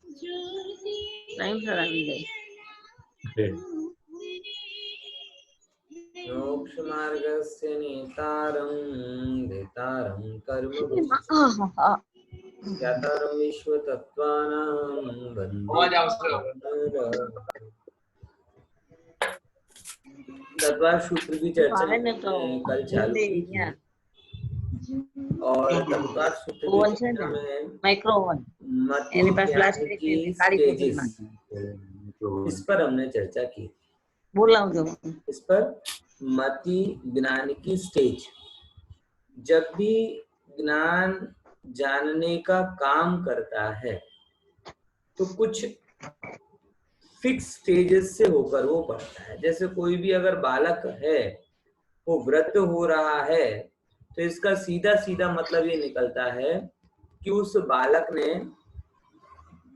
Time sir આવી ગઈ मोक्ष मार्गस्य नेतारं नेतारं कर्म ज्ञातारं विश्वतत्त्वानां वन्दे तत्वार सूत्र की चर्चा कल चालू की थी और तत्वार सूत्र की चर्चा में माइक्रो ओवन मति એની પાસે ज्ञान પ્લાસ્ટિક की કાળી स्टेजेस બોટલમાં इस पर हमने चर्चा की। બોલાવજો इस पर मति ज्ञान की स्टेज, जब भी ज्ञान जानने का काम करता है तो कुछ फिक्स स्टेजेस से होकर वो बढ़ता है। जैसे कोई भी अगर बालक है वो वृद्ध हो रहा है तो इसका सीधा सीधा मतलब ये निकलता है कि उस बालक ने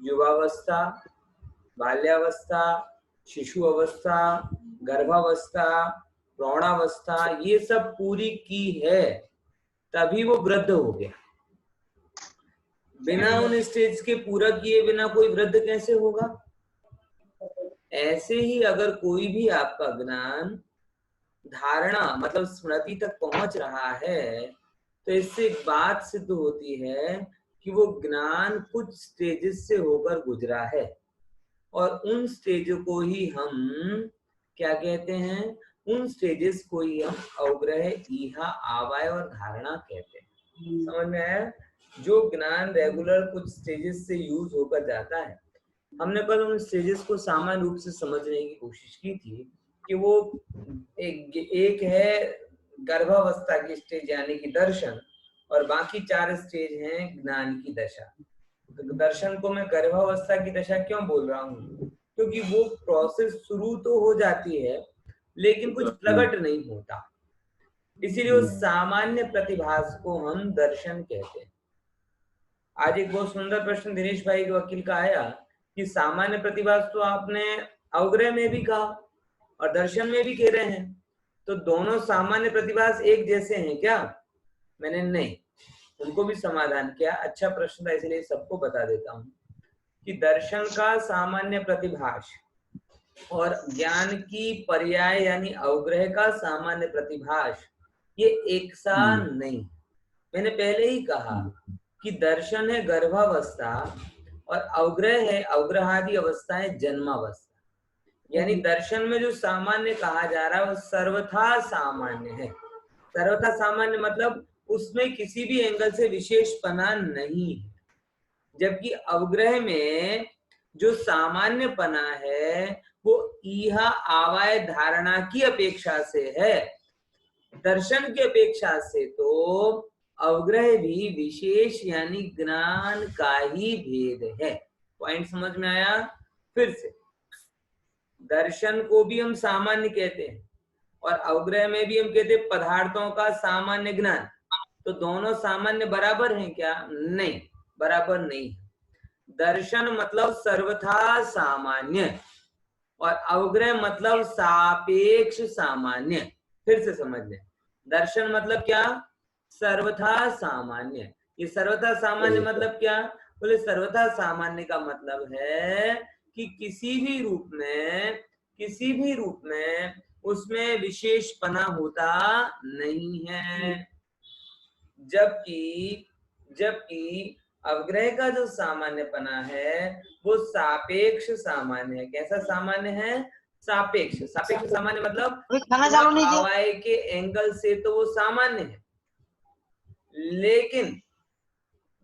युवावस्था, बाल्यावस्था, शिशु अवस्था, गर्भावस्था, प्रौढ़ावस्था ये सब पूरी की है, तभी वो वृद्ध हो गया। बिना उन स्टेज के पूरा किए बिना कोई वृद्ध कैसे होगा? ऐसे ही अगर कोई भी आपका ज्ञान धारणा मतलब स्मृति तक पहुंच रहा है तो इससे एक बात सिद्ध होती है कि वो ज्ञान कुछ स्टेजेस से होकर गुजरा है और उन स्टेज को ही हम क्या कहते हैं? उन स्टेजेस को ही हम अवग्रह, ईहा, आवाय और धारणा कहते हैं। समझ में आया? जो ज्ञान रेगुलर कुछ स्टेजेस से यूज होकर जाता है, हमने कल उन स्टेजेस को सामान्य रूप से समझने की कोशिश की थी कि वो एक है गर्भावस्था की स्टेज यानी कि दर्शन, और बाकी 4 स्टेज हैं ज्ञान की दशा। तो दर्शन को मैं गर्भावस्था की दशा क्यों बोल रहा हूँ? क्योंकि वो प्रोसेस शुरू तो हो जाती है लेकिन कुछ प्रकट नहीं होता, इसीलिए उस सामान्य प्रतिभास को हम दर्शन कहते हैं। आज एक बहुत सुंदर प्रश्न दिनेश भाई के वकील का आया कि सामान्य प्रतिभास तो आपने अवग्रह में भी कहा और दर्शन में भी कह रहे हैं, तो दोनों सामान्य प्रतिभास एक जैसे हैं क्या? मैंने नहीं, उनको भी समाधान किया। अच्छा प्रश्न था इसलिए सबको बता देता हूं कि दर्शन का सामान्य प्रतिभास और ज्ञान की पर्याय यानी अवग्रह का सामान्य प्रतिभास ये एक सा नहीं। मैंने पहले ही कहा कि दर्शन है गर्भावस्था और अवग्रह है अवग्रहादि अवस्थाएं जन्मावस्था। यानी दर्शन में जो सामान्य कहा जा रहा है वो सर्वथा सामान्य है। सर्वथा सामान्य मतलब उसमें किसी भी एंगल से विशेषपना नहीं है, जबकि अवग्रह में जो सामान्यपना है वो ईहा, आवाय, धारणा की अपेक्षा से है। दर्शन की अपेक्षा से तो अवग्रह भी विशेष यानी ज्ञान का ही भेद है। पॉइंट समझ में आया? फिर से, दर्शन को भी हम सामान्य कहते हैं और अवग्रह में भी हम कहते हैं पदार्थों का सामान्य ज्ञान। तो दोनों सामान्य बराबर हैं क्या? नहीं, बराबर नहीं। दर्शन मतलब सर्वथा सामान्य और अवग्रह मतलब सापेक्ष सामान्य। फिर से समझ लें, दर्शन मतलब क्या? सर्वथा सामान्य। ये सर्वथा सामान्य मतलब क्या? बोले सर्वथा सामान्य का मतलब है कि किसी भी रूप में उसमें विशेषपना होता नहीं है, जबकि अवग्रह का जो सामान्यपना है वो सापेक्ष सामान्य है। कैसा सामान्य है? सापेक्ष। सापेक्ष सामान्य मतलब आवाय के एंगल से तो वो सामान्य है लेकिन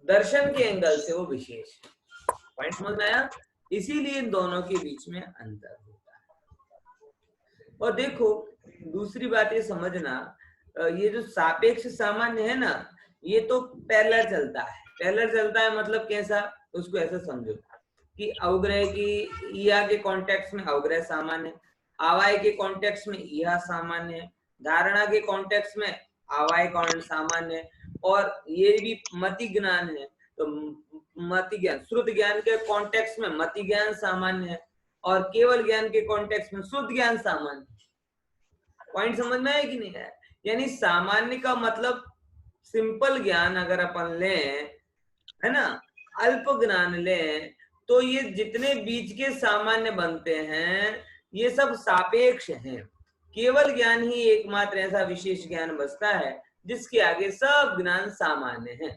दर्शन के एंगल से वो विशेष है। पॉइंट समझ में आया? इसीलिए इन दोनों के बीच में अंतर होता है। और देखो दूसरी बात ये समझना, ये जो सापेक्ष सामान्य है ना, ये तो पैरेलल चलता है। पैरेलल चलता है मतलब कैसा? उसको ऐसा समझो कि अवग्रह की ईहा के कॉन्टेक्स्ट में अवग्रह सामान्य, आवाय के कॉन्टेक्स्ट में ईहा सामान्य है, धारणा के कॉन्टेक्स्ट में आवाय कौन सामान्य, और ये भी मति ज्ञान है तो मति ज्ञान, श्रुत ज्ञान के कॉन्टेक्स्ट में मति ज्ञान सामान्य है और केवल ज्ञान के कॉन्टेक्स्ट में शुद्ध ज्ञान सामान्य। पॉइंट समझ में आया कि नहीं है? यानी सामान्य का मतलब सिंपल ज्ञान अगर अपन लें, है ना, अल्प ज्ञान लें तो ये जितने बीच के सामान्य बनते हैं ये सब सापेक्ष हैं। केवल ज्ञान ही एकमात्र ऐसा विशेष ज्ञान बचता है जिसके आगे सब ज्ञान सामान्य है।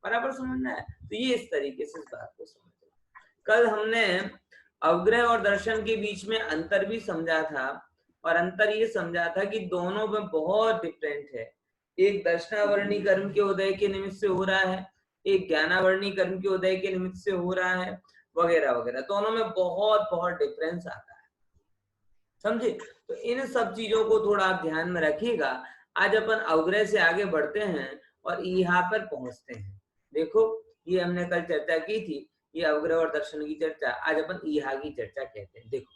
बराबर समझना है? तो ये इस तरीके से इस बात को समझना। कल हमने अवग्रह और दर्शन के बीच में अंतर भी समझा था, और अंतर ये समझा था कि दोनों में बहुत डिफरेंट है। एक दर्शनावर्णी कर्म के उदय के निमित्त से हो रहा है, एक ज्ञानावर्णी कर्म के उदय के निमित्त से हो रहा है, वगैरह वगैरह। दोनों में बहुत बहुत डिफरेंस आता है, समझे? तो इन सब चीजों को थोड़ा आप ध्यान में रखिएगा। आज अपन अवग्रह से आगे बढ़ते हैं और यहाँ पर पहुंचते हैं। देखो ये हमने कल चर्चा की थी, ये अवग्रह और दर्शन की चर्चा। आज अपन ईहा की चर्चा कहते हैं। देखो,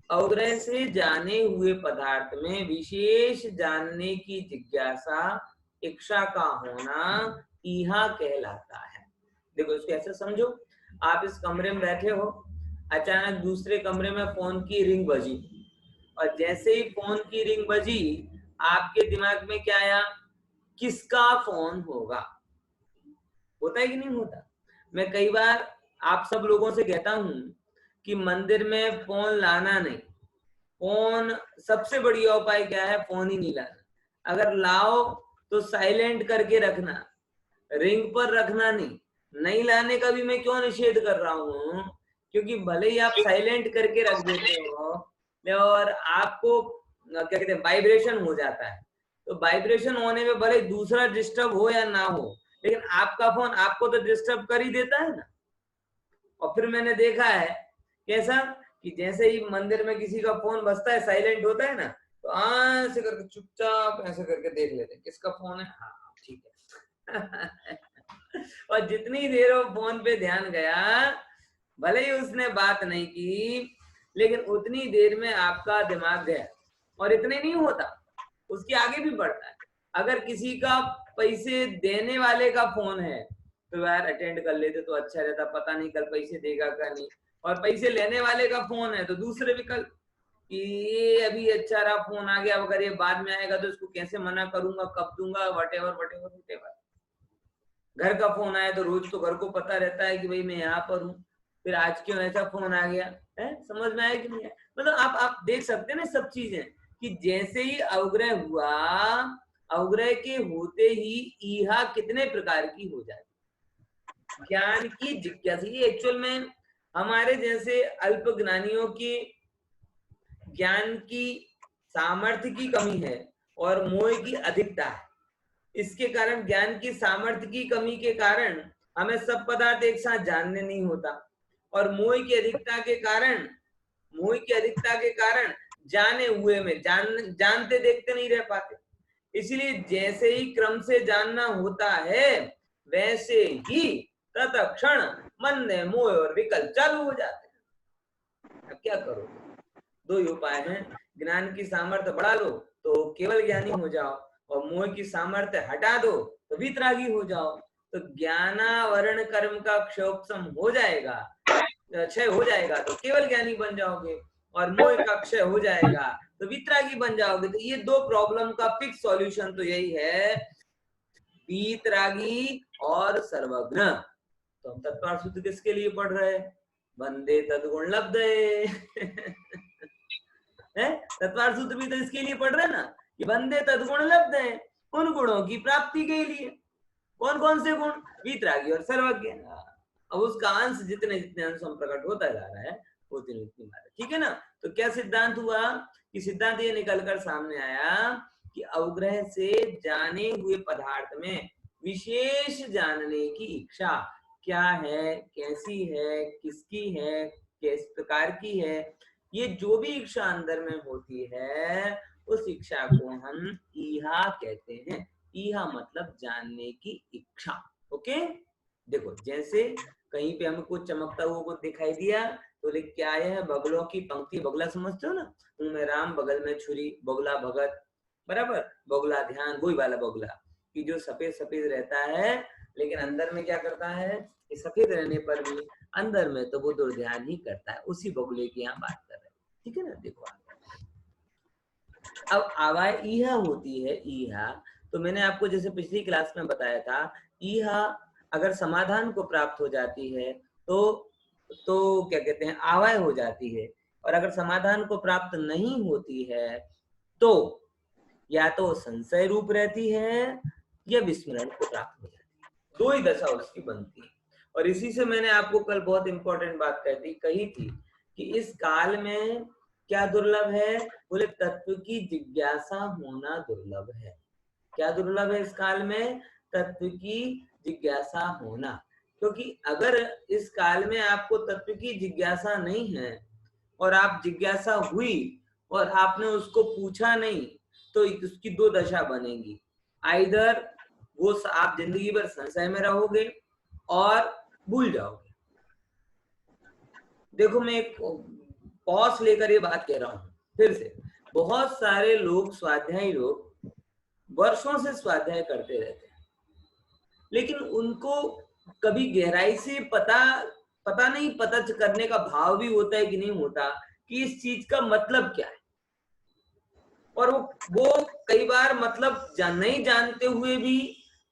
अवग्रह से जाने हुए पदार्थ में विशेष जानने की जिज्ञासा, इच्छा का होना ईहा कहलाता है। देखो इसको ऐसे समझो, आप इस कमरे में बैठे हो, अचानक दूसरे कमरे में फोन की रिंग बजी, और जैसे ही फोन की रिंग बजी आपके दिमाग में क्या आया? किसका फोन होगा? होता है कि नहीं होता? मैं कई बार आप सब लोगों से कहता हूं कि मंदिर में फोन लाना नहीं। फोन सबसे बढ़िया उपाय क्या है? फोन ही नहीं लाना। अगर लाओ तो साइलेंट करके रखना, रिंग पर रखना नहीं। नहीं लाने का भी मैं क्यों निषेध कर रहा हूँ? क्योंकि भले ही आप साइलेंट करके रख देते हो और आपको क्या कहते हैं वाइब्रेशन हो जाता है, तो वाइब्रेशन होने में भले दूसरा डिस्टर्ब हो या ना हो, लेकिन आपका फोन आपको तो डिस्टर्ब कर ही देता है ना। और फिर मैंने देखा है कैसा कि जैसे ही मंदिर में किसी का फोन बजता है, साइलेंट होता है ना, तो ऐसे करके चुपचाप ऐसे करके देख लेते हैं किसका फोन है। हाँ ठीक है। और जितनी देर वो फोन पे ध्यान गया, भले ही उसने बात नहीं की, लेकिन उतनी देर में आपका दिमाग गया। और इतने नहीं होता, उसके आगे भी बढ़ता है। अगर किसी का पैसे देने वाले का फोन है तो यार अटेंड कर लेते तो अच्छा रहता, पता नहीं कल पैसे देगा का नहीं। और पैसे लेने वाले का फोन है तो दूसरे विकल्प कि ये अभी अच्छा रहा फोन आ गया, अगर ये बाद में आएगा तो इसको कैसे मना करूंगा, कब दूंगा, वटेवर वटेवर वटेवर। घर का फोन आया तो रोज तो घर को पता रहता है कि भाई मैं यहाँ पर हूँ, फिर आज क्यों ऐसा फोन आ गया है? समझ में आया कि नहीं? मतलब आप देख सकते हैं ना सब चीजें कि जैसे ही अवग्रह हुआ, अवग्रह के होते ही ईहा कितने प्रकार की हो जाती। ज्ञान की जिज्ञासा, ये एक्चुअल में हमारे जैसे अल्प ज्ञानियों की ज्ञान की सामर्थ्य की कमी है और मोह की अधिकता है। इसके कारण, ज्ञान की सामर्थ्य की कमी के कारण हमें सब पदार्थ एक साथ जानने नहीं होता, और मोह की अधिकता के कारण जाने हुए में जानते देखते नहीं रह पाते। इसलिए जैसे ही क्रम से जानना होता है वैसे ही तत्क्षण मन में मोह और विकल्प चालू हो जाते हैं। अब क्या करो? दो ही उपाय हैं, ज्ञान की सामर्थ्य बढ़ा दो तो केवल ज्ञानी हो जाओ, और मोह की सामर्थ्य हटा दो तो वितरागी हो जाओ। तो ज्ञानावरण कर्म का क्षयोपशम हो जाएगा, क्षय हो जाएगा तो केवल ज्ञानी बन जाओगे, और मोह का क्षय हो जाएगा तो वितरागी बन जाओगे। तो ये दो प्रॉब्लम का फिक्स सॉल्यूशन तो यही है, वितरागी और सर्वज्ञ। तो हम तत्पर सूत्र किसके लिए पढ़ रहे हैं? वंदे तद्गुण लब्धे। है तत्पर सूत्र भी तो इसके लिए पढ़ रहे हैं ना कि वंदे तद्गुण लब्धे, उन गुणों की प्राप्ति के लिए। कौन कौन से गुण? वितरागी और सर्वज्ञ। अब उसका अंश जितने जितने अंश में प्रकट होता जा रहा है उतनी उतनी बात, ठीक है ना? तो क्या सिद्धांत हुआ कि सिद्धांत ये निकलकर सामने आया कि अवग्रह से जाने हुए पदार्थ में विशेष जानने की इच्छा क्या है, कैसी है, किसकी है, किस प्रकार की है, ये जो भी इच्छा अंदर में होती है उस इच्छा को हम ईहा कहते हैं। ईहा मतलब जानने की इच्छा। ओके, देखो जैसे कहीं पे हमें कुछ चमकता हुआ कुछ दिखाई दिया तो लिख के आए हैं बगलों की पंक्ति। बगला समझते हो ना? हूँ मैं राम बगल में छुरी, बगुला भगत, बराबर, बगुला ध्यान, वही वाला बगुला कि जो सफेद सफेद रहता है लेकिन अंदर में क्या करता है? सफेद रहने पर भी अंदर में तो वो दुर्ध्यान ही करता है। उसी बगुले की यहाँ बात कर रहे हैं, ठीक है ना? देखो अब आवाज ईहा होती है, ईहा। तो मैंने आपको जैसे पिछली क्लास में बताया था, ईहा अगर समाधान को प्राप्त हो जाती है तो तो क्या कहते हैं आवाय हो जाती है, और अगर समाधान को प्राप्त नहीं होती है तो या तो संशय रूप रहती है या विस्मरण को प्राप्त हो जाती है, दो ही दशा उसकी बनती है। और इसी से मैंने आपको कल बहुत इंपॉर्टेंट बात कही थी कि इस काल में क्या दुर्लभ है, बोले तत्व की जिज्ञासा होना दुर्लभ है। क्या दुर्लभ है इस काल में? तत्व की जिज्ञासा होना। क्योंकि अगर इस काल में आपको तत्व की जिज्ञासा नहीं है और आप जिज्ञासा हुई और आपने उसको पूछा नहीं, तो उसकी दो दशा बनेगी। आइदर वो आप जिंदगी भर संशय में रहोगे और भूल जाओगे। देखो मैं एक पॉज लेकर ये बात कह रहा हूं फिर से, बहुत सारे लोग स्वाध्यायी लोग वर्षों से स्वाध्याय करते रहते हैं, लेकिन उनको कभी गहराई से पता नहीं, पता करने का भाव भी होता है कि नहीं होता कि इस चीज का मतलब क्या है। और वो कई बार मतलब नहीं जानते हुए भी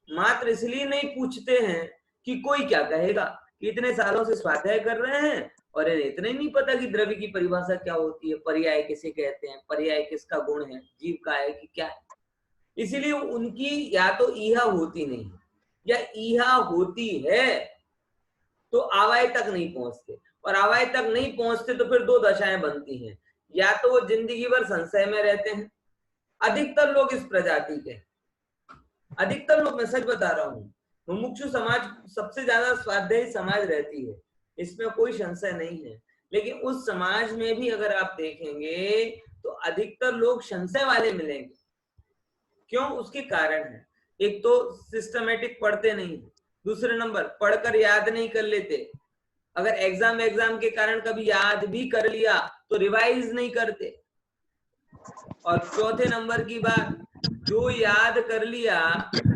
मात्र इसलिए नहीं पूछते हैं कि कोई क्या कहेगा, कि इतने सालों से स्वाध्याय कर रहे हैं और इन्हें इतने नहीं पता कि द्रव्य की परिभाषा क्या होती है, पर्याय किसे कहते हैं, पर्याय किसका गुण है, जीव का है कि क्या है। इसीलिए उनकी या तो ईहा होती नहीं या ईहा होती है तो आवाय तक नहीं पहुंचते, और आवाय तक नहीं पहुंचते तो फिर दो दशाएं बनती हैं, या तो वो जिंदगी भर संशय में रहते हैं। अधिकतर लोग इस प्रजाति के, अधिकतर लोग, मैं सच बता रहा हूँ, मुमुक्षु समाज सबसे ज्यादा स्वाध्यायी समाज रहती है, इसमें कोई संशय नहीं है। लेकिन उस समाज में भी अगर आप देखेंगे तो अधिकतर लोग संशय वाले मिलेंगे। क्यों? उसके कारण है, एक तो सिस्टमेटिक पढ़ते नहीं, दूसरे नंबर पढ़कर याद नहीं कर लेते, अगर एग्जाम के कारण कभी याद भी कर लिया तो रिवाइज नहीं करते, और चौथे नंबर की बात, जो याद कर लिया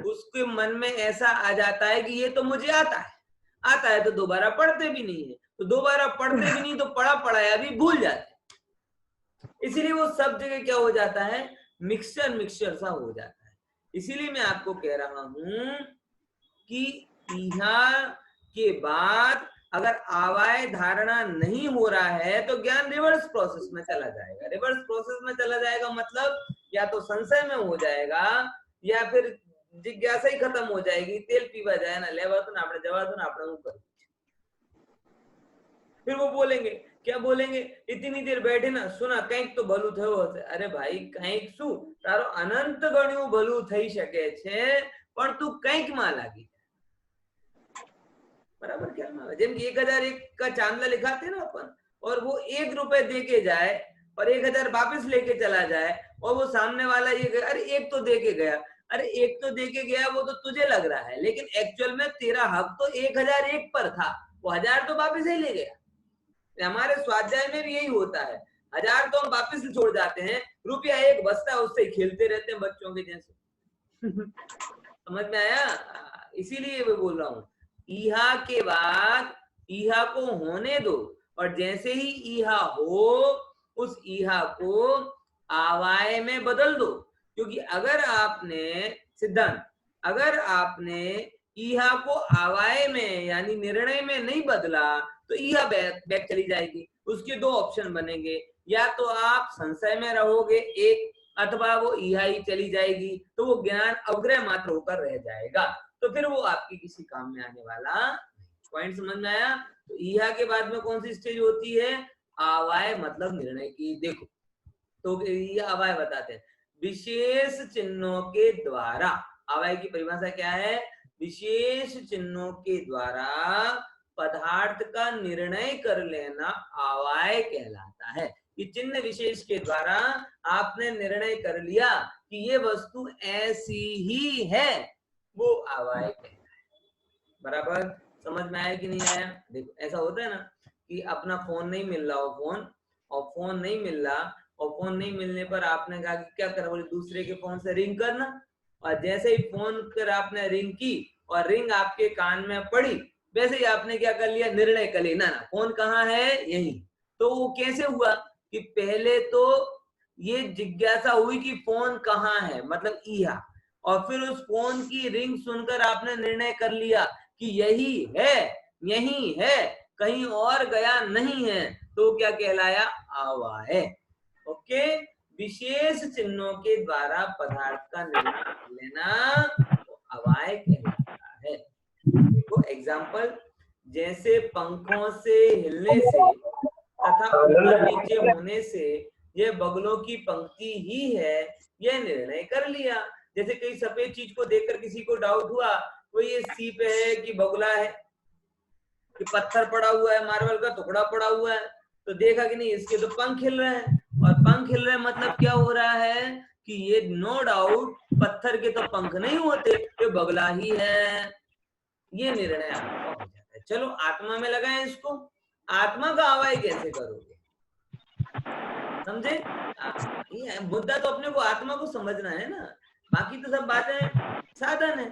उसके मन में ऐसा आ जाता है कि ये तो मुझे आता है तो दोबारा पढ़ते भी नहीं है, तो दोबारा पढ़ते भी नहीं तो पढ़ा पढ़ाया भी भूल जाते। इसीलिए वो सब जगह क्या हो जाता है, मिक्सचर सा हो जाता है। इसीलिए मैं आपको कह रहा हूं कि यहाँ के बाद अगर आवाय धारणा नहीं हो रहा है तो ज्ञान रिवर्स प्रोसेस में चला जाएगा। रिवर्स प्रोसेस में चला जाएगा मतलब या तो संशय में हो जाएगा या फिर जिज्ञासा ही खत्म हो जाएगी, तेल पीवा जाए ना लेवा तो ना आपने जवा तो ना आपने ऊपर। फिर वो बोलेंगे, क्या बोलेंगे, इतनी देर बैठे ना सुना કંઈક तो भलू થયો હશે। अरे भाई કંઈક શું, તારો અનંત ગણ્યું ભલું થઈ શકે છે પણ તું કંઈક માં લાગી बराबर। क्या જેમ कि 1001 का चांदला लिखाते ना अपन, और वो 1 रुपए दे के जाए और 1000 वापस लेके चला जाए, और वो सामने वाला ये अरे एक तो दे के गया, अरे एक तो दे के गया वो तो तुझे लग रहा है, लेकिन एक्चुअल में तेरा हक तो 1001 पर था, वो 1000 तो वापस ही ले गया। हमारे स्वाध्याय में भी यही होता है, 1000 तो हम वापस छोड़ जाते हैं, रुपया एक बचता है उससे खेलते रहते हैं बच्चों के जैसे। समझ में आया? इसीलिए मैं बोल रहा हूँ, ईहा के बाद ईहा को होने दो, और जैसे ही ईहा हो उस ईहा को आवाय में बदल दो। क्योंकि अगर आपने सिद्धांत, अगर आपने ईहा को आवाय में यानी निर्णय में नहीं बदला तो ईहा बैक चली जाएगी। उसके दो ऑप्शन बनेंगे, या तो आप संशय में रहोगे एक, अथवा वो ईहा ही चली जाएगी, तो वो ज्ञान अवग्रह मात्र होकर रह जाएगा, तो फिर वो आपकी किसी काम में आने वाला। पॉइंट समझ में आया? तो ईहा के बाद में कौन सी स्टेज होती है? आवाय मतलब निर्णय की। देखो तो ये आवाय बताते हैं, विशेष चिन्हों के द्वारा। आवाय की परिभाषा क्या है? विशेष चिन्हों के द्वारा पदार्थ का निर्णय कर लेना आवाय कहलाता है। कि चिन्ह विशेष के द्वारा आपने निर्णय कर लिया कि ये वस्तु ऐसी ही है, वो आवाय कहता है। बराबर समझ में आया कि नहीं आया? देखो ऐसा होता है ना कि अपना फोन नहीं मिल रहा हो, फोन नहीं मिल रहा, और फोन नहीं मिलने पर आपने कहा कि क्या करा, बोले दूसरे के फोन से रिंग करना, और जैसे ही फोन कर आपने रिंग की और रिंग आपके कान में पड़ी, वैसे ही आपने क्या कर लिया, निर्णय कर लिया ना फोन कहाँ है, यही। तो वो कैसे हुआ कि पहले तो ये जिज्ञासा हुई कि फोन कहाँ है, मतलब ईहा, और फिर उस फोन की रिंग सुनकर आपने निर्णय कर लिया कि यही है, कहीं और गया नहीं है तो क्या कहलाया? अवाय। ओके, विशेष चिन्हों के द्वारा पदार्थ का निर्णय कर लेना तो अवाय कहलाता है। देखो एग्जाम्पल, जैसे पंखों से हिलने से तथा ऊपर नीचे होने से यह बगुलों की पंक्ति ही है, यह निर्णय कर लिया। जैसे कई सफेद चीज को देखकर किसी को डाउट हुआ, वो ये सीप है कि बगुला है, कि पत्थर पड़ा हुआ है, मार्बल का टुकड़ा पड़ा हुआ है, तो देखा कि नहीं इसके तो पंख हिल रहे हैं, और पंख हिल रहे हैं मतलब क्या हो रहा है कि ये नो डाउट पत्थर के तो पंख नहीं होते, ये बगुला ही है। ये निर्णय आपका हो जाता है। चलो आत्मा में लगाएं इसको। आत्मा का अवाय कैसे करोगे? समझे? ये मुद्दा तो अपने को आत्मा को समझना है ना, बाकी तो सब बातें साधन है।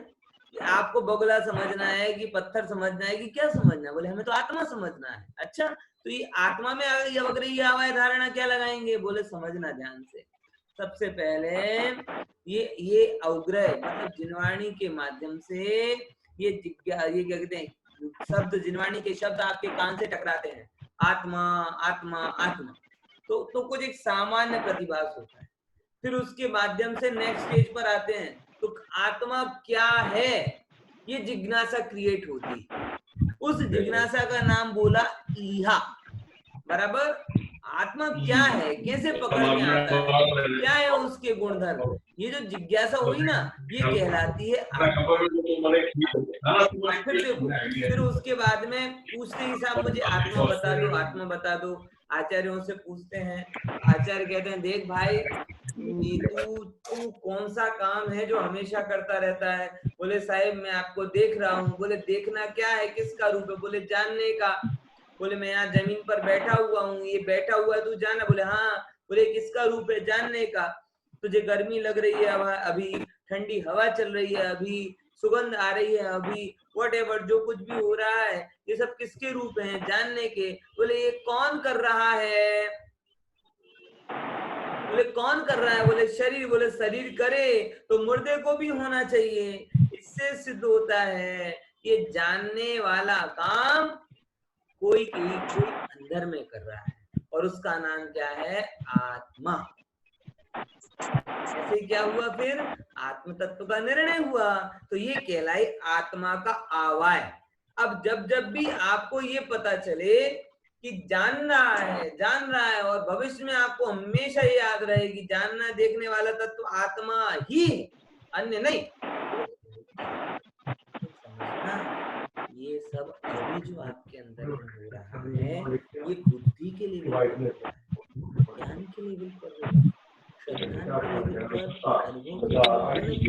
कि आपको बगुला समझना है कि पत्थर समझना है कि क्या समझना है? बोले हमें तो आत्मा समझना है। अच्छा, तो ये आत्मा में अगर ये अवाय धारणा क्या लगाएंगे? बोले समझना ध्यान से। सबसे पहले ये अवग्रह मतलब जिनवाणी के माध्यम से ये क्या कहते हैं, शब्द, जिनवाणी के शब्द आपके कान से टकराते हैं, आत्मा आत्मा आत्मा, तो कुछ एक सामान्य प्रतिभास होता है। फिर उसके माध्यम से नेक्स्ट स्टेज पर आते हैं, तो आत्मा क्या है ये जिज्ञासा क्रिएट होती है। उस जिज्ञासा का नाम बोला ईहा। बराबर? आत्मा क्या है, कैसे पकड़ में आता है, क्या है उसके गुणधर्म, ये जो जिज्ञासा हुई ना, ये कहलाती है आत्मा। फिर देखो, फिर उसके बाद में पूछते ही साहब मुझे आत्मा बता दो, आत्मा बता दो। आचार्यों से पूछते हैं, आचार्य कहते हैं देख भाई, तू कौन सा काम है जो हमेशा करता रहता है? बोले साहिब मैं आपको देख रहा हूँ। बोले देखना क्या है, किसका रूप है? बोले जानने का। बोले मैं यहाँ जमीन पर बैठा हुआ हूँ, ये बैठा हुआ है तू जाना? बोले हाँ। बोले किसका रूप है? जानने का। तुझे गर्मी लग रही है अभी, ठंडी हवा चल रही है अभी, सुगंध आ रही है अभी, व्हाटएवर जो कुछ भी हो रहा है, ये सब किसके रूप हैं? जानने के। बोले ये कौन कर रहा है? बोले कौन कर रहा है? बोले शरीर। बोले शरीर करे तो मुर्दे को भी होना चाहिए। इससे सिद्ध होता है ये जानने वाला काम कोई अंदर में कर रहा है, और उसका नाम क्या है? आत्मा। ऐसे क्या हुआ? फिर आत्म तत्व का निर्णय हुआ, तो ये कहलाई आत्मा का अवाय। अब जब भी आपको ये पता चले कि जान रहा है, और भविष्य में आपको हमेशा ये याद रहे कि जानना देखने वाला तत्व आत्मा ही, अन्य नहीं। समझना, ये सब अभी जो आपके अंदर में हो रहा है, ये बुद्धि के लेवल पर हो रहा है, ज्ञान के लेवल पर हो रहा है, श्रद्धा के लेवल पर, अनुभव के लेवल पर नहीं।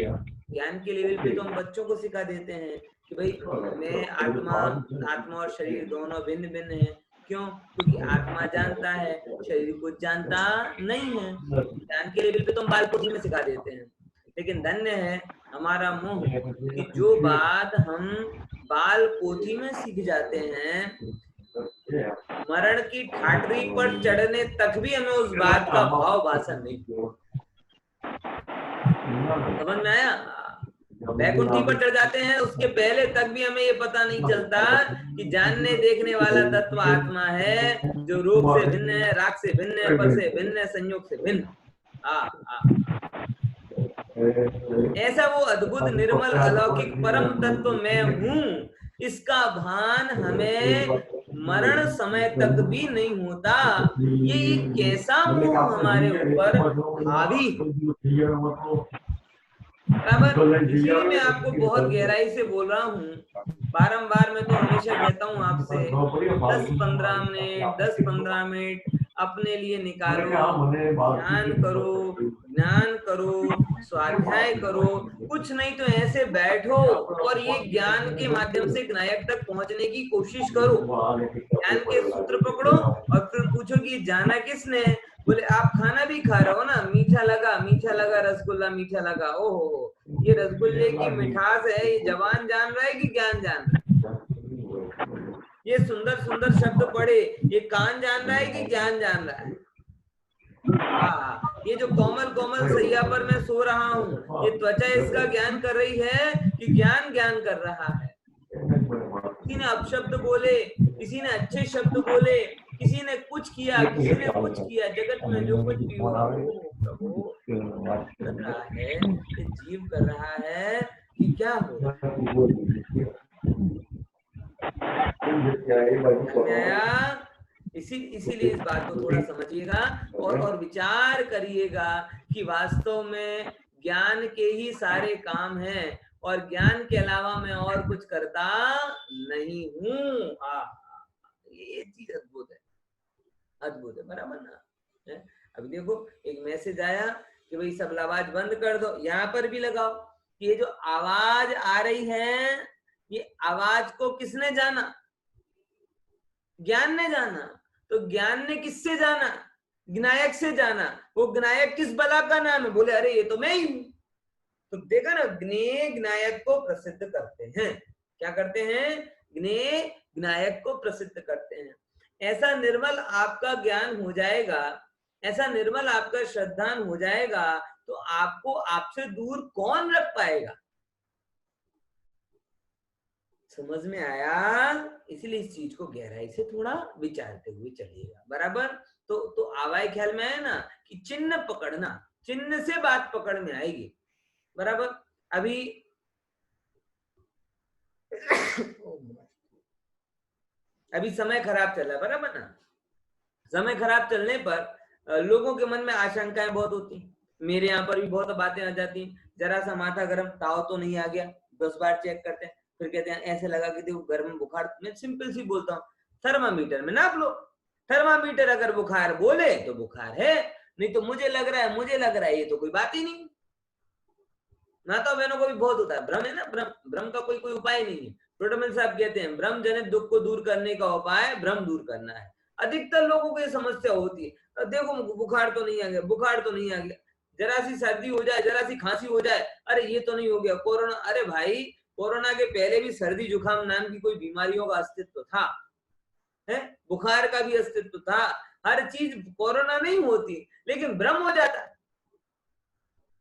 ज्ञान के लेवल पे तो हम बच्चों को सिखा देते हैं कि भाई मैं आत्मा और शरीर दोनों भिन्न भिन्न है। क्यों? क्योंकि आत्मा जानता है, शरीर को जानता नहीं है। ज्ञान के लेवल पे तो हम बालपोथी में सिखा देते हैं, लेकिन धन्य है हमारा मोह कि जो बात हम बाल पोथी में सीख जाते हैं, मरण की ठाठरी पर चढ़ने तक भी हमें उस बात का भाव भाषण नहीं। समझ में आया? वैकुंठी पर चढ़ जाते हैं, उसके पहले तक भी हमें ये पता नहीं चलता कि जानने देखने वाला तत्व आत्मा है, जो रूप से भिन्न है, राग से भिन्न है, पर से भिन्न है, संयोग से भिन्न। ऐसा वो अद्भुत निर्मल अलौकिक परम तत्व मैं हूँ, इसका भान हमें मरण समय तक भी नहीं होता। ये कैसा मोह हमारे ऊपर हावी। इसलिए मैं आपको बहुत गहराई से बोल रहा हूँ, बारंबार मैं तो हमेशा कहता हूँ आपसे 10-15 मिनट अपने लिए निकालो, ध्यान करो, स्वाध्याय करो, कुछ नहीं तो ऐसे बैठो और ये ज्ञान के माध्यम से नायक तक पहुंचने की कोशिश करो। ज्ञान के सूत्र पकड़ो और फिर पूछो कि जाना किसने? बोले आप खाना भी खा रहे हो ना, मीठा लगा रसगुल्ला, मीठा लगा, ओहो ये रसगुल्ले की मिठास है, ये जवान जान रहा है कि ज्ञान जान रहा है? ये सुंदर सुंदर शब्द पढ़े, ये कान जान रहा है कि ज्ञान जान रहा है? ये जो कोमल कोमल सैया पर मैं सो रहा हूँ, ये त्वचा इसका ज्ञान कर रही है कि ज्ञान कर रहा है? किसी ने अपशब्द बोले, किसी ने अच्छे शब्द बोले, किसी ने कुछ किया, किसी ने कुछ किया, जगत में जो कुछ भी हुआ वो प्रभु कर रहा है, ये जीव कर रहा है कि क्या हो रहा है? इसीलिए इस बात को थोड़ा समझिएगा और विचार करिएगा कि वास्तव में ज्ञान के ही सारे काम हैं और ज्ञान के अलावा मैं और कुछ करता नहीं हूँ। ये चीज अद्भुत है, अद्भुत है, बराबर ना? अभी देखो एक मैसेज आया कि भाई सब आवाज बंद कर दो, यहाँ पर भी लगाओ कि ये जो आवाज आ रही है, ये आवाज को किसने जाना? ज्ञान ने जाना। तो ज्ञान ने किससे जाना? ज्ञायक से जाना। वो ज्ञायक किस बला का नाम है? बोले अरे ये तो मैं ही हूं। तो देखा ना, ज्ञेय ज्ञायक को प्रसिद्ध करते हैं। क्या करते हैं? ज्ञेय ज्ञायक को प्रसिद्ध करते हैं। ऐसा निर्मल आपका ज्ञान हो जाएगा, ऐसा निर्मल आपका श्रद्धान हो जाएगा, तो आपको आपसे दूर कौन रख पाएगा? समझ में आया? इसलिए इस चीज को गहराई से थोड़ा विचारते हुए चलिएगा, बराबर? तो आवाज ख्याल में आया ना कि चिन्ह पकड़ना, चिन्ह से बात पकड़ में आएगी, बराबर? अभी समय खराब चल रहा है, बराबर ना? समय खराब चलने पर लोगों के मन में आशंकाएं बहुत होती, मेरे यहाँ पर भी बहुत बातें आ जाती, जरा सा माथा गर्म, ताव तो नहीं आ गया, 10 बार चेक करते हैं, फिर कहते हैं ऐसे लगा कि देखो गर्म बुखार। मैं सिंपल सी बोलता हूँ, थर्मामीटर में नाप लो। थर्मामीटर अगर बुखार बोले तो बुखार है, नहीं तो मुझे लग रहा है, ये तो कोई बात ही नहीं। माता बहनों को भी बहुत होता है भ्रम, है ना? भ्रम का कोई उपाय नहीं है। टोटमल साहब कहते हैं भ्रम जनित दुख को दूर करने का उपाय भ्रम दूर करना है। अधिकतर लोगों को ये समस्या होती है, देखो बुखार तो नहीं आ गया, जरा सी सर्दी हो जाए, जरा सी खांसी हो जाए, अरे ये तो नहीं हो गया कोरोना। अरे भाई, कोरोना के पहले भी सर्दी जुकाम नाम की कोई बीमारियों का अस्तित्व था, है? बुखार का भी अस्तित्व था। हर चीज कोरोना नहीं होती, लेकिन भ्रम हो जाता है,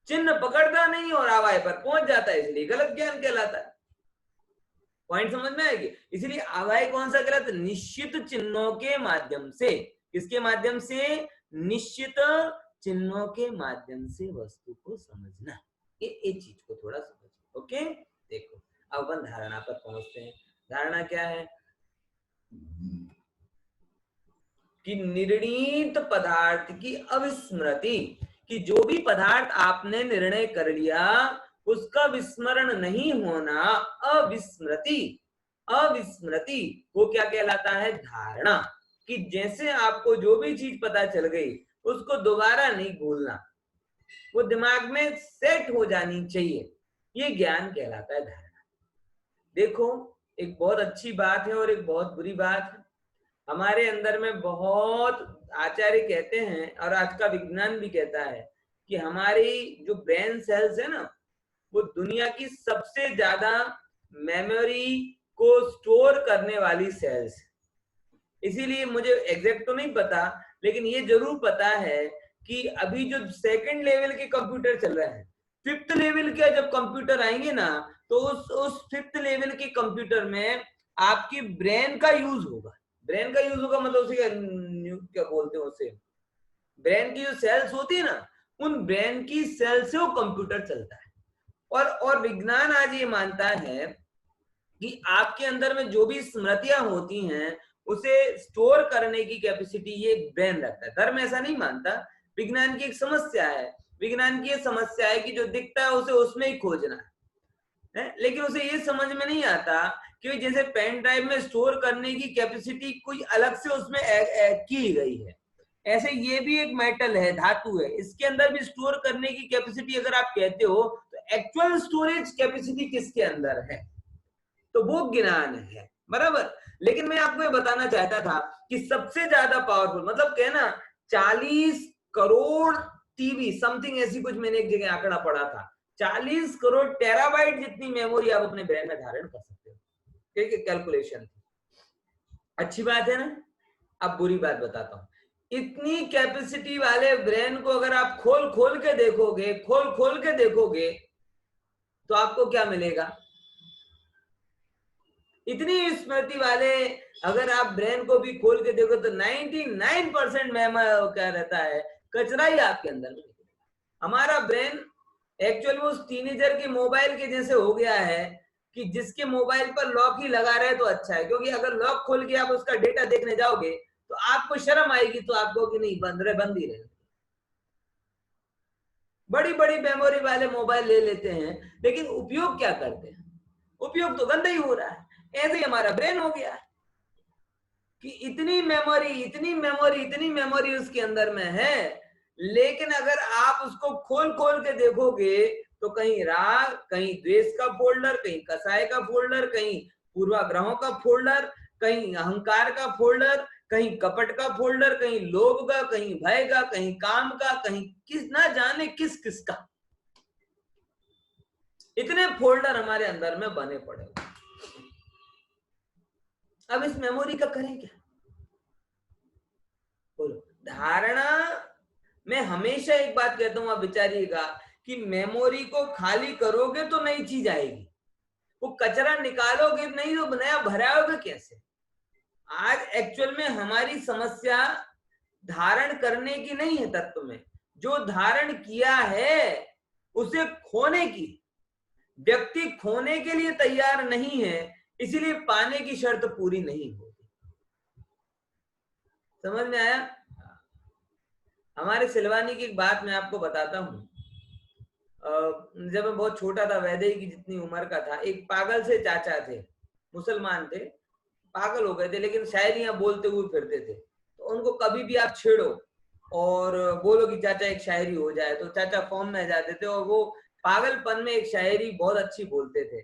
चिन्ह पकड़ता नहीं और आवाज पर पहुंच जाता है, इसलिए गलत ज्ञान कहलाता है। पॉइंट समझ में आएगी? इसलिए आवाज कौन सा गलत? निश्चित चिन्हों के माध्यम से। किसके माध्यम से? निश्चित चिन्हों के माध्यम से वस्तु को समझना। ये चीज को थोड़ा समझो। ओके, देखो अब अपन धारणा पर पहुंचते हैं। धारणा क्या है? कि निर्णीत पदार्थ की अविस्मृति, कि जो भी पदार्थ आपने निर्णय कर लिया उसका विस्मरण नहीं होना, अविस्मृति। अविस्मृति वो क्या कहलाता है? धारणा। कि जैसे आपको जो भी चीज पता चल गई उसको दोबारा नहीं भूलना, वो दिमाग में सेट हो जानी चाहिए, ये ज्ञान कहलाता है धारणा। देखो एक बहुत अच्छी बात है और एक बहुत बुरी बात है। हमारे अंदर में बहुत आचार्य कहते हैं और आज का विज्ञान भी कहता है कि हमारी जो ब्रेन सेल्स है ना, वो दुनिया की सबसे ज्यादा मेमोरी को स्टोर करने वाली सेल्स। इसीलिए मुझे एग्जैक्ट तो नहीं पता, लेकिन ये जरूर पता है कि अभी जो सेकंड लेवल के कंप्यूटर चल रहे हैं, 5th लेवल के जब कंप्यूटर आएंगे ना, तो उस 5th लेवल के कंप्यूटर में आपकी ब्रेन का यूज होगा। ब्रेन का यूज होगा मतलब उसे क्या बोलते हैं, उसे ब्रेन की जो सेल्स होती है ना, उन ब्रेन की सेल से वो कंप्यूटर चलता है। और विज्ञान आज ये मानता है कि आपके अंदर में जो भी स्मृतियां होती हैं उसे स्टोर करने की कैपेसिटी ये ब्रेन रखता है। धर्म ऐसा नहीं मानता, विज्ञान की एक समस्या है। विज्ञान की ये समस्या है कि जो दिखता है उसे उसमें ही खोजना है, लेकिन उसे ये समझ में नहीं आता कि जैसे पेन ड्राइव में स्टोर करने की कैपेसिटी कोई अलग से उसमें की गई है, ऐसे ये भी एक मेटल है, धातु है, इसके अंदर भी स्टोर करने की कैपेसिटी अगर आप कहते हो तो एक्चुअल स्टोरेज कैपेसिटी किसके अंदर है? तो वो ज्ञान है, बराबर। लेकिन मैं आपको ये बताना चाहता था कि सबसे ज्यादा पावरफुल मतलब कहना 40 करोड़ टीबी समथिंग, ऐसी कुछ मैंने एक जगह आंकड़ा पढ़ा था, 40 करोड़ टेराबाइट जितनी मेमोरी आप अपने ब्रेन में धारण कर सकते हो। ठीक है, कैलकुलेशन थी। अच्छी बात है ना? अब बुरी बात बताता हूं। इतनी कैपेसिटी वाले ब्रेन को अगर आप खोल खोल के देखोगे तो आपको क्या मिलेगा? इतनी स्मृति वाले अगर आप ब्रेन को भी खोल के देखो तो 99% मेमोरी क्या रहता है, कचरा ही आपके अंदर में। हमारा ब्रेन एक्चुअल में उस टीनेजर के मोबाइल के जैसे हो गया है कि जिसके मोबाइल पर लॉक ही लगा रहे तो अच्छा है, क्योंकि अगर लॉक खोल के आप उसका डेटा देखने जाओगे तो आपको शर्म आएगी, तो आपको कि नहीं बंद ही रहे। बड़ी बड़ी मेमोरी वाले मोबाइल ले लेते हैं, लेकिन उपयोग क्या करते हैं? उपयोग तो गंदा ही हो रहा है। ऐसे ही हमारा ब्रेन हो गया है कि इतनी मेमोरी उसके अंदर में है, लेकिन अगर आप उसको खोल खोल के देखोगे तो कहीं राग, कहीं द्वेष का फोल्डर, कहीं कसाय का फोल्डर, कहीं पूर्वाग्रहों का फोल्डर, कहीं अहंकार का फोल्डर, कहीं कपट का फोल्डर, कहीं लोभ का, कहीं भय का, कहीं काम का, कहीं किस ना जाने किस किस का। इतने फोल्डर हमारे अंदर में बने पड़े। अब इस मेमोरी का करें क्या? बोलो। धारणा मैं हमेशा एक बात कहता हूं, आप विचारिएगा कि मेमोरी को खाली करोगे तो नई चीज आएगी, वो कचरा निकालोगे नहीं तो नया भराओगे कैसे? आज एक्चुअल में हमारी समस्या धारण करने की नहीं है तत्व में, जो धारण किया है उसे खोने की। व्यक्ति खोने के लिए तैयार नहीं है, इसीलिए पाने की शर्त पूरी नहीं होती। समझ में आया? हमारे सिलवानी की एक बात मैं आपको बताता हूँ। जब मैं बहुत छोटा था, वैदे की जितनी उम्र का था, एक पागल से चाचा थे, मुसलमान थे, पागल हो गए थे, लेकिन शायरियां बोलते हुए फिरते थे। तो उनको कभी भी आप छेड़ो और बोलो कि चाचा एक शायरी हो जाए, तो चाचा फॉर्म में आ जाते थे और वो पागलपन में एक शायरी बहुत अच्छी बोलते थे।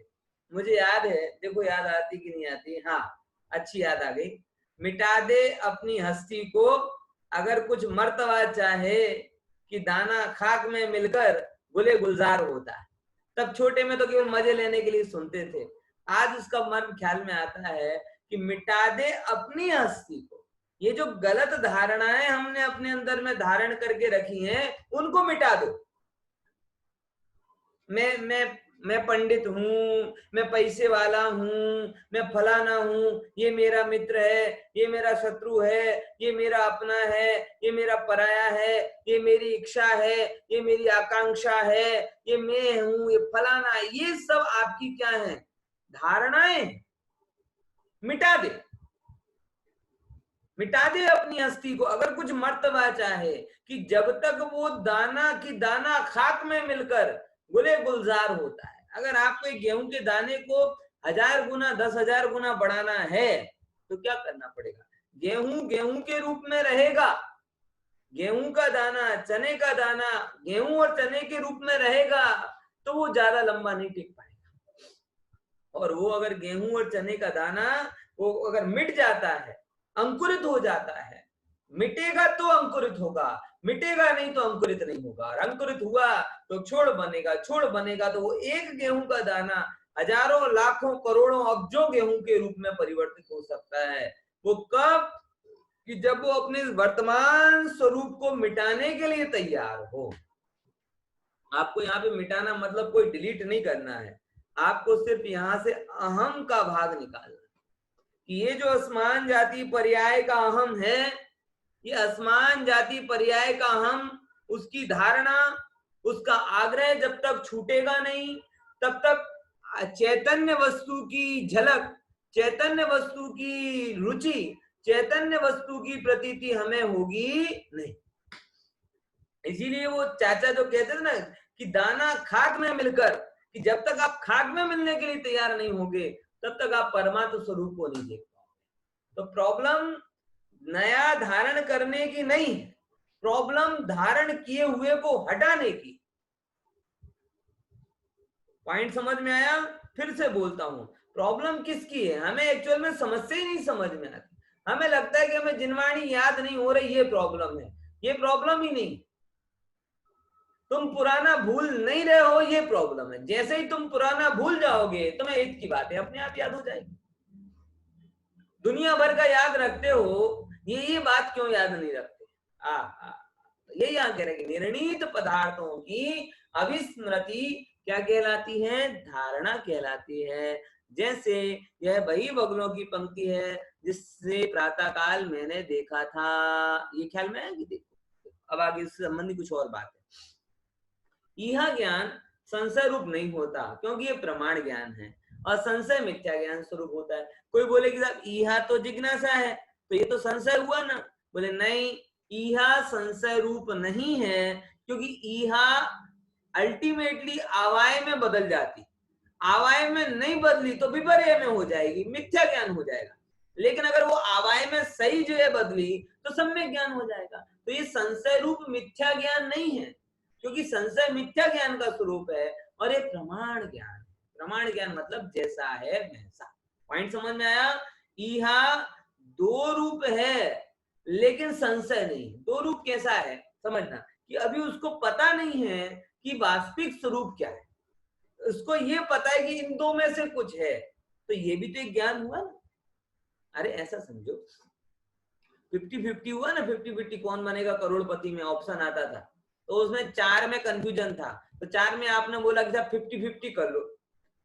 मुझे याद है, देखो याद आती कि नहीं आती? हाँ, अच्छी याद आ गई। मिटा दे अपनी हस्ती को अगर कुछ मर्तबा चाहे, कि दाना खाक में मिलकर गुले गुलजार होता है। तब छोटे में तो केवल मजे लेने के लिए सुनते थे, आज उसका मर्म ख्याल में आता है कि मिटा दे अपनी हस्ती को। ये जो गलत धारणाएं हमने अपने अंदर में धारण करके रखी हैं, उनको मिटा दो। मैं पंडित हूँ, मैं पैसे वाला हूँ, मैं फलाना हूँ, ये मेरा मित्र है, ये मेरा शत्रु है, ये मेरा अपना है, ये मेरा पराया है, ये मेरी इच्छा है, ये मेरी आकांक्षा है, ये मैं हूँ, ये फलाना। ये सब आपकी क्या है? धारणाएं। मिटा दे, मिटा दे अपनी हस्ती को अगर कुछ मर्तबा चाहे, कि जब तक वो दाना की दाना खाक में मिलकर गुले गुलजार होता है। अगर आपको गेहूं के दाने को 1000 गुना 10,000 गुना बढ़ाना है तो क्या करना पड़ेगा? गेहूं गेहूं के रूप में रहेगा, गेहूं का दाना, चने का दाना गेहूं और चने के रूप में रहेगा तो वो ज्यादा लंबा नहीं टिक पाएगा। और वो अगर गेहूं और चने का दाना वो अगर मिट जाता है, अंकुरित हो जाता है, मिटेगा तो अंकुरित होगा, मिटेगा नहीं तो अंकुरित नहीं होगा। और अंकुरित हुआ तो छोड़ बनेगा, छोड़ बनेगा तो वो एक गेहूं का दाना हजारों लाखों करोड़ों अब्जों गेहूं के रूप में परिवर्तित हो सकता है। वो कब? कि जब वो अपने वर्तमान स्वरूप को मिटाने के लिए तैयार हो। आपको यहाँ पे मिटाना मतलब कोई डिलीट नहीं करना है, आपको सिर्फ यहाँ से अहम का भाग निकालना। कि ये जो असमान जाति पर्याय का अहम है, ये असमान जाति पर्याय का हम, उसकी धारणा, उसका आग्रह जब तक छूटेगा नहीं, तब तक चैतन्य वस्तु की झलक, चैतन्य वस्तु की रुचि, चैतन्य वस्तु की प्रतीति हमें होगी नहीं। इसीलिए वो चाचा जो कहते थे ना कि दाना खाक में मिलकर, कि जब तक आप खाक में मिलने के लिए तैयार नहीं होंगे तब तक आप परमात्म स्वरूप को नहीं देख पाओगे। तो प्रॉब्लम नया धारण करने की नहीं, प्रॉब्लम धारण किए हुए को हटाने की। पॉइंट समझ में आया? फिर से बोलता हूं, प्रॉब्लम किसकी है? हमें एक्चुअल में समस्या ही नहीं समझ में आती। हमें लगता है कि हमें जिनवाणी याद नहीं हो रही, ये प्रॉब्लम है। ये प्रॉब्लम ही नहीं, तुम पुराना भूल नहीं रहे हो, ये प्रॉब्लम है। जैसे ही तुम पुराना भूल जाओगे तुम्हें हित की बातें अपने आप याद हो जाएगी। दुनिया भर का याद रखते हो, ये बात क्यों याद नहीं रखते? ये यहाँ कह रहे हैं, निर्णीत पदार्थों की अविस्मृति क्या कहलाती है? धारणा कहलाती है। जैसे यह वही बगुलों की पंक्ति है जिससे प्रातःकाल मैंने देखा था। ये ख्याल में आया कि देखो अब आगे इससे संबंधी कुछ और बात है। यह ज्ञान संशय रूप नहीं होता क्योंकि ये प्रमाण ज्ञान है और संशय मिथ्या ज्ञान स्वरूप होता है। कोई बोले कि साहब यह तो जिज्ञासा है तो ये तो संशय हुआ ना, बोले नहीं, यह संशय रूप नहीं है क्योंकि यह अल्टीमेटली आवाय में बदल जाती, आवाय में नहीं बदली तो विपर्य में हो जाएगी, मिथ्या ज्ञान हो जाएगा। लेकिन अगर वो आवाय में सही जो है बदली तो सम्यक ज्ञान हो जाएगा। तो ये संशय रूप मिथ्या ज्ञान नहीं है क्योंकि संशय मिथ्या ज्ञान का स्वरूप है और ये प्रमाण ज्ञान है। प्रमाण ज्ञान मतलब जैसा है वैसा। पॉइंट समझ में आया? यह दो रूप है लेकिन संशय नहीं। दो रूप कैसा है समझना कि अभी उसको पता नहीं है कि वास्तविक स्वरूप क्या है, उसको ये पता है कि इन दो में से कुछ है, तो ये भी तो एक ज्ञान हुआ ना। अरे ऐसा समझो 50-50 हुआ ना, 50-50 कौन बनेगा करोड़पति में ऑप्शन आता था तो उसमें 4 में कंफ्यूजन था, तो 4 में आपने बोला कि साहब 50-50 कर लो,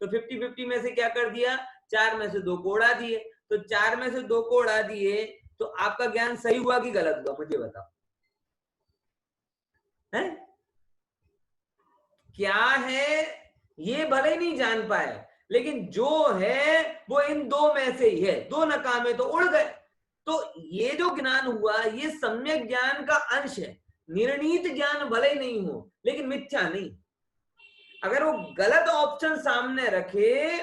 तो 50-50 में से क्या कर दिया, 4 में से 2 को उड़ा दिए, तो 4 में से 2 को उड़ा दिए तो आपका ज्ञान सही हुआ कि गलत हुआ, मुझे बताओ है? क्या है ये भले नहीं जान पाए लेकिन जो है वो इन दो में से ही है, 2 नकामे तो उड़ गए। तो ये जो ज्ञान हुआ ये सम्यक ज्ञान का अंश है, निर्णीत ज्ञान भले ही नहीं हो लेकिन मिथ्या नहीं। अगर वो गलत ऑप्शन सामने रखे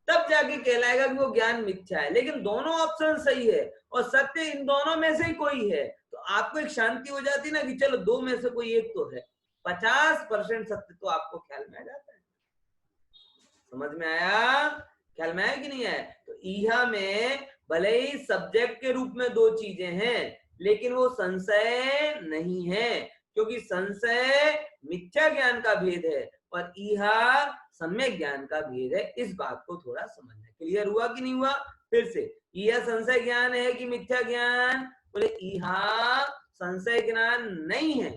तब जाके कहलाएगा कि वो ज्ञान मिथ्या है, लेकिन दोनों ऑप्शन सही है और सत्य इन दोनों में से ही कोई है तो आपको एक शांति हो जाती ना कि चलो 2 में से कोई एक तो है। 50% सत्य तो आपको ख्याल में आ जाता है। समझ में आया? ख्याल में आया कि नहीं आया? तो इहा में भले ही सब्जेक्ट के रूप में 2 चीजें हैं लेकिन वो संशय नहीं है क्योंकि संशय मिथ्या ज्ञान का भेद है और इहा सम्यक ज्ञान का भेद है। इस बात को थोड़ा समझना। क्लियर हुआ कि नहीं हुआ? फिर से, यह संशय ज्ञान है कि मिथ्या ज्ञान? बोले इहा संशय ज्ञान नहीं है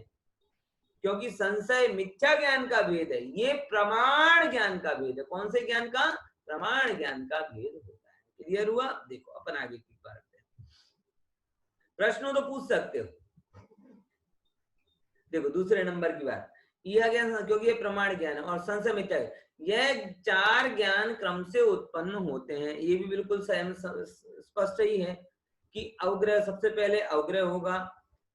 क्योंकि संशय मिथ्या ज्ञान का भेद है, ये प्रमाण ज्ञान का भेद है। कौन से ज्ञान का? प्रमाण ज्ञान का भेद होता है। क्लियर हुआ? देखो अपन आगे की बात करते हैं। प्रश्नों तो पूछ सकते हो। देखो दूसरे नंबर की बात, यह ज्ञान क्योंकि ये प्रमाण ज्ञान है और संशय मिथ्या, यह 4 ज्ञान क्रम से उत्पन्न होते हैं। ये भी बिल्कुल स्पष्ट ही है कि अवग्रह, सबसे पहले अवग्रह होगा,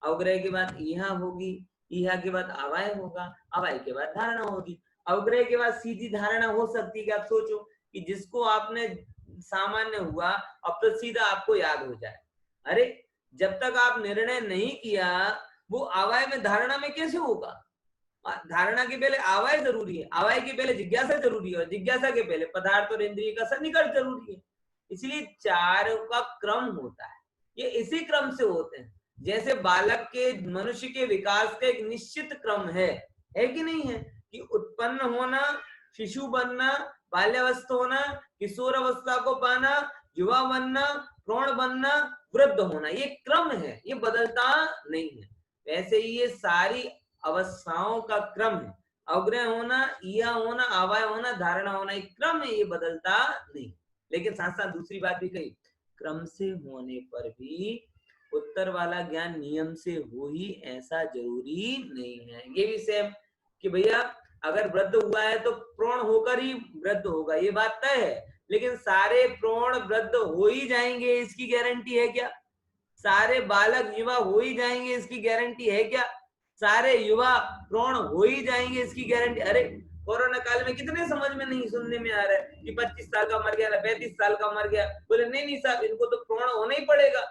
अवग्रह के बाद इहा होगी, इहा के बाद अवाय होगा, अवाय के बाद धारणा होगी। अवग्रह के बाद सीधी धारणा हो सकती है कि आप सोचो कि जिसको आपने सामान्य हुआ अब तो सीधा आपको याद हो जाए। अरे जब तक आप निर्णय नहीं किया वो आवाय में धारणा में कैसे होगा? धारणा के पहले आवाय जरूरी है, आवाय के पहले जिज्ञासा जरूरी है और जिज्ञासा के पहले पदार्थ और इंद्रिय का सन्निकर्ष जरूरी है। इसलिए 4 का क्रम होता है, ये इसी क्रम से होते हैं। जैसे बालक के, मनुष्य के विकास का एक निश्चित क्रम है कि नहीं है? कि उत्पन्न होना, शिशु बनना, बाल्यावस्था होना, किशोर अवस्था को पाना, युवा बनना, प्रौढ़ बनना, वृद्ध होना, ये क्रम है, ये बदलता नहीं है। वैसे ही ये सारी अवस्थाओं का क्रम है, अवग्रह होना, इया होना, आवाय होना, धारणा होना, एक क्रम है, ये बदलता नहीं। लेकिन साथ साथ दूसरी बात भी कही, क्रम से होने पर भी उत्तर वाला ज्ञान नियम से हो ही ऐसा जरूरी नहीं है। ये भी सेम कि भैया अगर वृद्ध हुआ है तो प्रौढ़ होकर ही वृद्ध होगा, ये बात तय है, लेकिन सारे प्रौढ़ वृद्ध हो ही जाएंगे इसकी गारंटी है क्या? सारे बालक युवा हो ही जाएंगे इसकी गारंटी है क्या? सारे युवा प्रौढ़ हो ही जाएंगे इसकी गारंटी? अरे कोरोना काल में कितने समझ में नहीं सुनने में आ रहा है कि 25 साल का मर गया, 35 साल का मर गया, बोले नहीं नहीं साहब इनको तो प्रौढ़ होना ही पड़ेगा।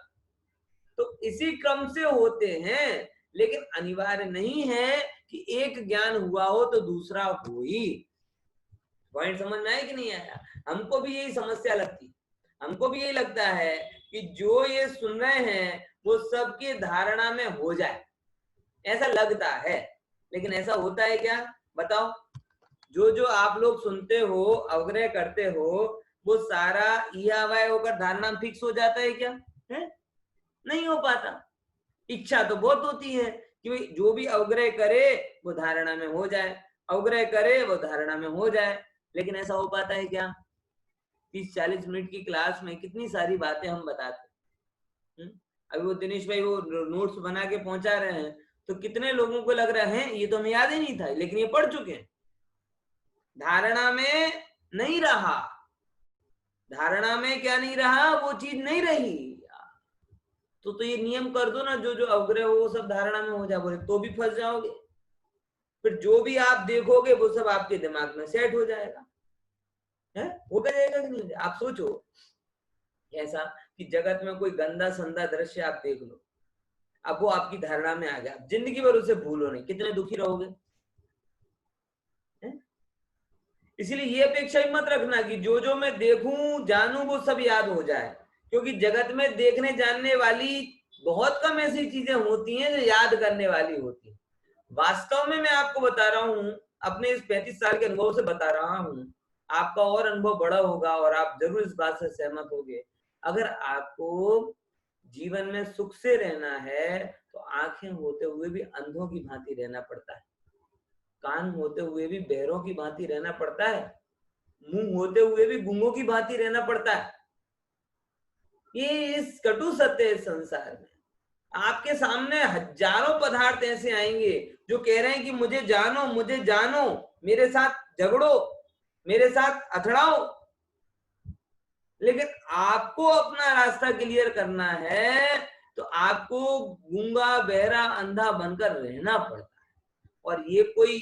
तो इसी क्रम से होते हैं, लेकिन अनिवार्य नहीं है कि एक ज्ञान हुआ हो तो दूसरा हो ही। पॉइंट समझ में आया कि नहीं आया? हमको भी यही समस्या लगती, हमको भी यही लगता है कि जो ये सुन रहे हैं वो सबकी धारणा में हो जाए, ऐसा लगता है, लेकिन ऐसा होता है क्या? बताओ। जो जो आप लोग सुनते हो, अवग्रह करते हो, वो सारा इहावाय होकर धारणा फिक्स हो जाता है क्या? है? नहीं हो पाता। इच्छा तो बहुत होती है कि जो भी अवग्रह करे वो धारणा में हो जाए, अवग्रह करे वो धारणा में हो जाए, लेकिन ऐसा हो पाता है क्या? 30-40 मिनट की क्लास में कितनी सारी बातें हम बताते हैं। अभी वो दिनेश भाई वो नोट्स बना के पहुंचा रहे हैं, तो कितने लोगों को लग रहा है ये तो हमें याद ही नहीं था, लेकिन ये पढ़ चुके हैं, धारणा में नहीं रहा। धारणा में क्या नहीं रहा, वो चीज नहीं रही। तो ये नियम कर दो ना, जो जो अवग्रह हो वो सब धारणा में हो जाए, बोले तो भी फंस जाओगे। फिर जो भी आप देखोगे वो सब आपके दिमाग में सेट हो जाएगा, है हो जाएगा कि नहीं। आप सोचो ऐसा कि जगत में कोई गंदा संदा दृश्य आप देख लो, अब वो आपकी धारणा में आ गया, जिंदगी भर उसे भूलो नहीं, कितने दुखी रहोगे। इसलिए ये अपेक्षा ही मत रखना कि जो जो मैं देखूं जानूं वो सब याद हो जाए, क्योंकि जगत में देखने जानने वाली बहुत कम ऐसी चीजें होती हैं जो याद करने वाली होती हैं। वास्तव में मैं आपको बता रहा हूं, अपने इस 35 साल के अनुभव से बता रहा हूं, आपका और अनुभव बड़ा होगा और आप जरूर इस बात से सहमत होंगे। अगर आपको जीवन में सुख से रहना है तो आंखें होते हुए भी अंधों की भांति रहना पड़ता है, कान होते हुए भी बहरों की भांति रहना पड़ता है, मुंह होते हुए भी गूंगों की भांति रहना पड़ता है। ये इस कटु सत्य है संसार में। आपके सामने हजारों पदार्थ ऐसे आएंगे जो कह रहे हैं कि मुझे जानो, मेरे साथ झगड़ो, मेरे साथ अथड़ाओ, लेकिन आपको अपना रास्ता क्लियर करना है तो आपको गूंगा बहरा अंधा बनकर रहना पड़ता है। और ये कोई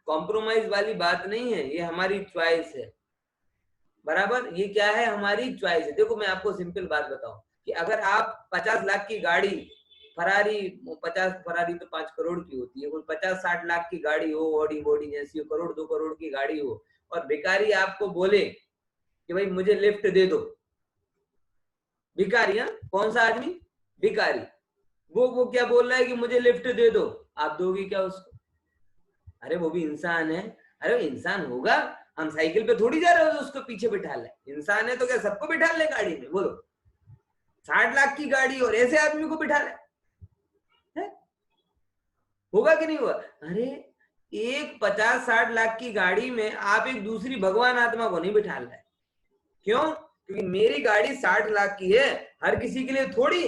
कॉम्प्रोमाइज वाली बात नहीं है, ये हमारी चॉइस है, बराबर। ये क्या है, हमारी चॉइस है। देखो मैं आपको सिंपल बात बताऊं कि अगर आप 50 लाख की गाड़ी फरारी, 50 फरारी तो 5 करोड़ की होती है, 50-60 लाख की गाड़ी हो, ऑडी बॉडी जैसी हो, 1-2 करोड़ की गाड़ी हो, और भिखारी आपको बोले कि भाई मुझे लिफ्ट दे दो, भिखारी, कौन सा आदमी, भिखारी, वो क्या बोल रहा है कि मुझे लिफ्ट दे दो, आप दोगे क्या उसको? अरे वो भी इंसान है, अरे इंसान होगा, हम साइकिल पे थोड़ी जा रहे हो तो उसको पीछे बिठा ले, इंसान है तो क्या सबको बिठा ले गाड़ी में? बोलो 60 लाख की गाड़ी और ऐसे आदमी को बिठा ले, होगा कि नहीं होगा? अरे एक 50-60 लाख की गाड़ी में आप एक दूसरी भगवान आत्मा को नहीं बिठा रहे, क्यों? क्योंकि मेरी गाड़ी 60 लाख की है, हर किसी के लिए थोड़ी।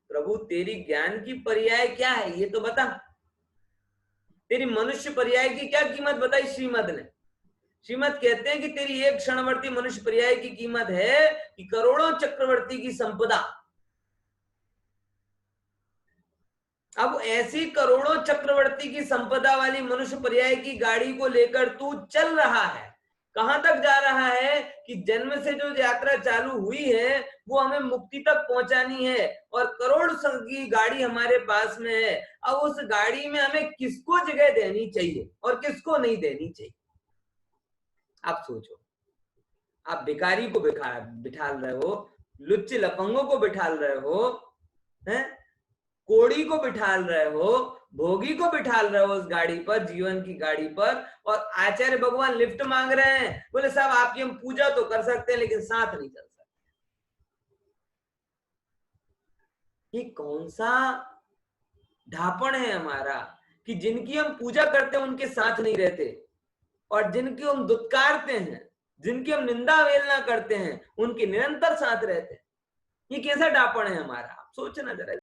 प्रभु तेरी ज्ञान की पर्याय क्या है ये तो बता, तेरी मनुष्य पर्याय की क्या कीमत बताई श्रीमद ने? श्रीमद कहते हैं कि तेरी एक क्षणवर्ती मनुष्य पर्याय की कीमत है कि करोड़ों चक्रवर्ती की संपदा। अब ऐसी करोड़ों चक्रवर्ती की संपदा वाली मनुष्य पर्याय की गाड़ी को लेकर तू चल रहा है, कहां तक जा रहा है कि जन्म से जो यात्रा चालू हुई है वो हमें मुक्ति तक पहुंचानी है, और करोड़ की गाड़ी हमारे पास में है। अब उस गाड़ी में हमें किसको जगह देनी चाहिए और किसको नहीं देनी चाहिए? आप सोचो, आप भिखारी को बिठाल रहे हो, लुच्चे लफंगों को बिठाल रहे हो, हैं, कोड़ी को बिठाल रहे हो, भोगी को बिठाल रहे हो उस गाड़ी पर, जीवन की गाड़ी पर, और आचार्य भगवान लिफ्ट मांग रहे हैं। बोले साहब आपकी हम पूजा तो कर सकते हैं लेकिन साथ नहीं चल सकते। ये कौन सा ढापण है हमारा कि जिनकी हम पूजा करते हैं उनके साथ नहीं रहते, और जिनकी हम दुत्कारते हैं, जिनकी हम निंदा अवहेलना करते हैं, उनके निरंतर साथ रहते हैं। ये कैसा ढापण है हमारा? आप सोचना जरा।